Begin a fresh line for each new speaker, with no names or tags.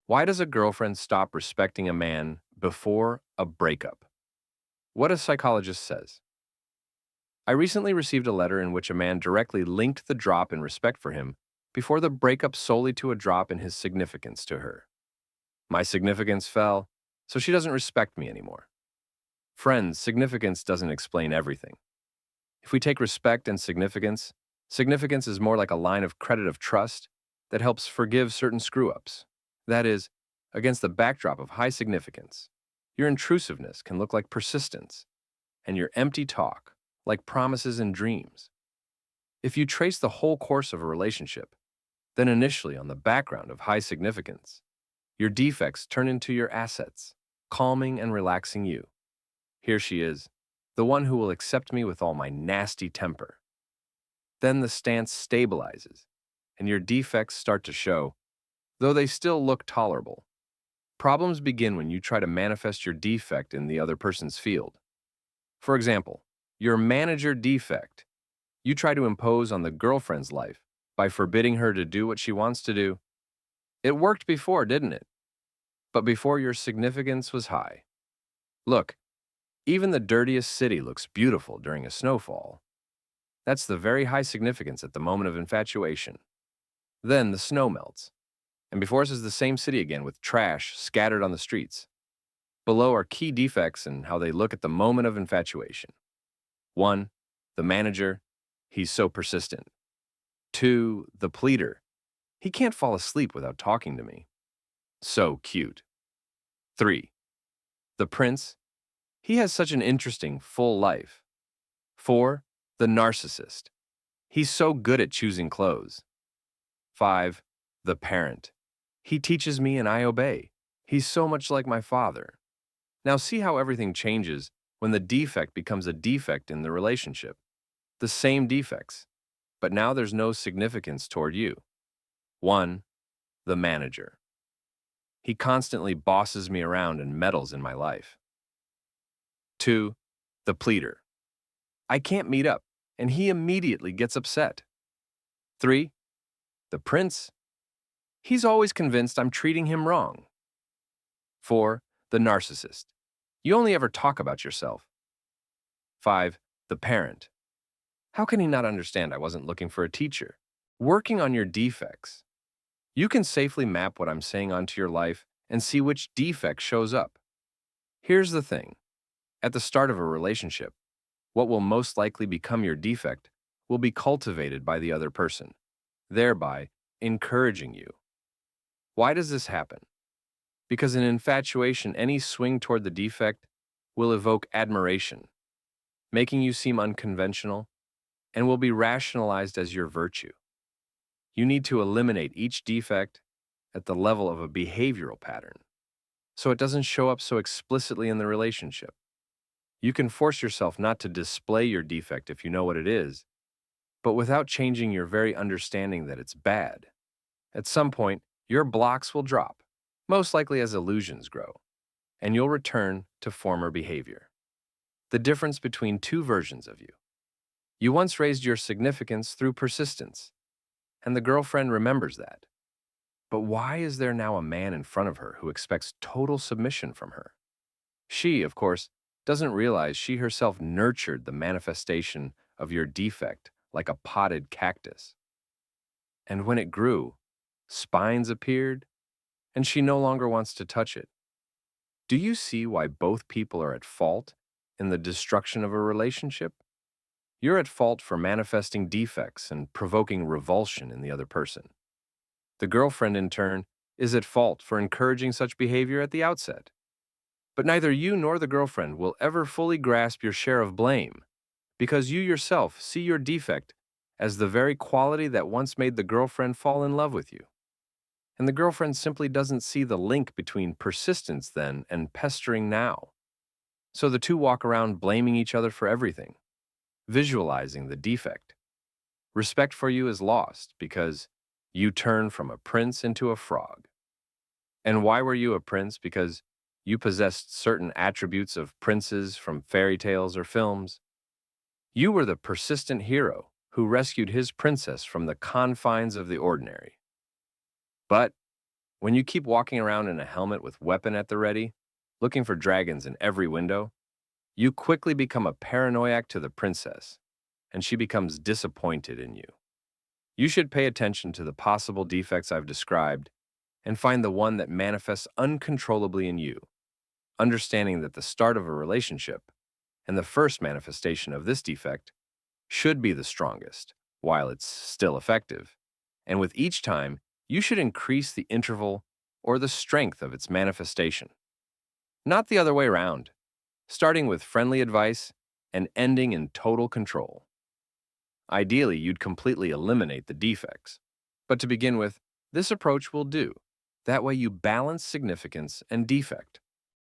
Why does a girlfriend stop respecting a man before a breakup? What a psychologist says. I recently received a letter in which a man directly linked the drop in respect for him before the breakup solely to a drop in his significance to her. My significance fell, so she doesn't respect me anymore. Friends, significance doesn't explain everything. If we take respect and significance, significance is more like a line of credit of trust that helps forgive certain screw-ups. That is, against the backdrop of high significance, your intrusiveness can look like persistence, and your empty talk like promises and dreams. If you trace the whole course of a relationship, then initially on the background of high significance, your defects turn into your assets, calming and relaxing you. Here she is, the one who will accept me with all my nasty temper. Then the stance stabilizes, and your defects start to show, though they still look tolerable. Problems begin when you try to manifest your defect in the other person's field. For example, your manager defect. You try to impose on the girlfriend's life by forbidding her to do what she wants to do. It worked before, didn't it? But before your significance was high. Look, even the dirtiest city looks beautiful during a snowfall. That's the very high significance at the moment of infatuation. Then the snow melts, and before us is the same city again with trash scattered on the streets. Below are key defects and how they look at the moment of infatuation. 1. The manager. He's so persistent. 2. The pleader. He can't fall asleep without talking to me. So cute. 3. The prince. He has such an interesting, full life. 4. The narcissist. He's so good at choosing clothes. 5. The parent. He teaches me and I obey. He's so much like my father. Now see how everything changes when the defect becomes a defect in the relationship. The same defects, but now there's no significance toward you. 1. The manager. He constantly bosses me around and meddles in my life. 2. The pleader. I can't meet up, and he immediately gets upset. 3. The prince. He's always convinced I'm treating him wrong. 4. The narcissist. You only ever talk about yourself. 5. The parent. How can he not understand I wasn't looking for a teacher? Working on your defects. You can safely map what I'm saying onto your life and see which defect shows up. Here's the thing. At the start of a relationship, what will most likely become your defect will be cultivated by the other person, thereby encouraging you. Why does this happen? Because in infatuation, any swing toward the defect will evoke admiration, making you seem unconventional, and will be rationalized as your virtue. You need to eliminate each defect at the level of a behavioral pattern, so it doesn't show up so explicitly in the relationship. You can force yourself not to display your defect if you know what it is, but without changing your very understanding that it's bad. At some point, your blocks will drop, most likely as illusions grow, and you'll return to former behavior. The difference between two versions of you. You once raised your significance through persistence, and the girlfriend remembers that. But why is there now a man in front of her who expects total submission from her? She, of course, doesn't realize she herself nurtured the manifestation of your defect like a potted cactus. And when it grew, spines appeared, and she no longer wants to touch it. Do you see why both people are at fault in the destruction of a relationship? You're at fault for manifesting defects and provoking revulsion in the other person. The girlfriend, in turn, is at fault for encouraging such behavior at the outset. But neither you nor the girlfriend will ever fully grasp your share of blame, because you yourself see your defect as the very quality that once made the girlfriend fall in love with you. And the girlfriend simply doesn't see the link between persistence then and pestering now. So the two walk around blaming each other for everything, visualizing the defect. Respect for you is lost because you turn from a prince into a frog. And why were you a prince? Because you possessed certain attributes of princes from fairy tales or films. You were the persistent hero who rescued his princess from the confines of the ordinary. But When you keep walking around in a helmet with weapon at the ready, looking for dragons in every window, you quickly become a paranoiac to the princess, and she becomes disappointed in you. You should pay attention to the possible defects I've described and find the one that manifests uncontrollably in you, understanding that the start of a relationship and the first manifestation of this defect should be the strongest, while it's still effective. And with each time, you should increase the interval or the strength of its manifestation, not the other way around, starting with friendly advice and ending in total control. Ideally, you'd completely eliminate the defects. But to begin with, this approach will do. That way you balance significance and defect.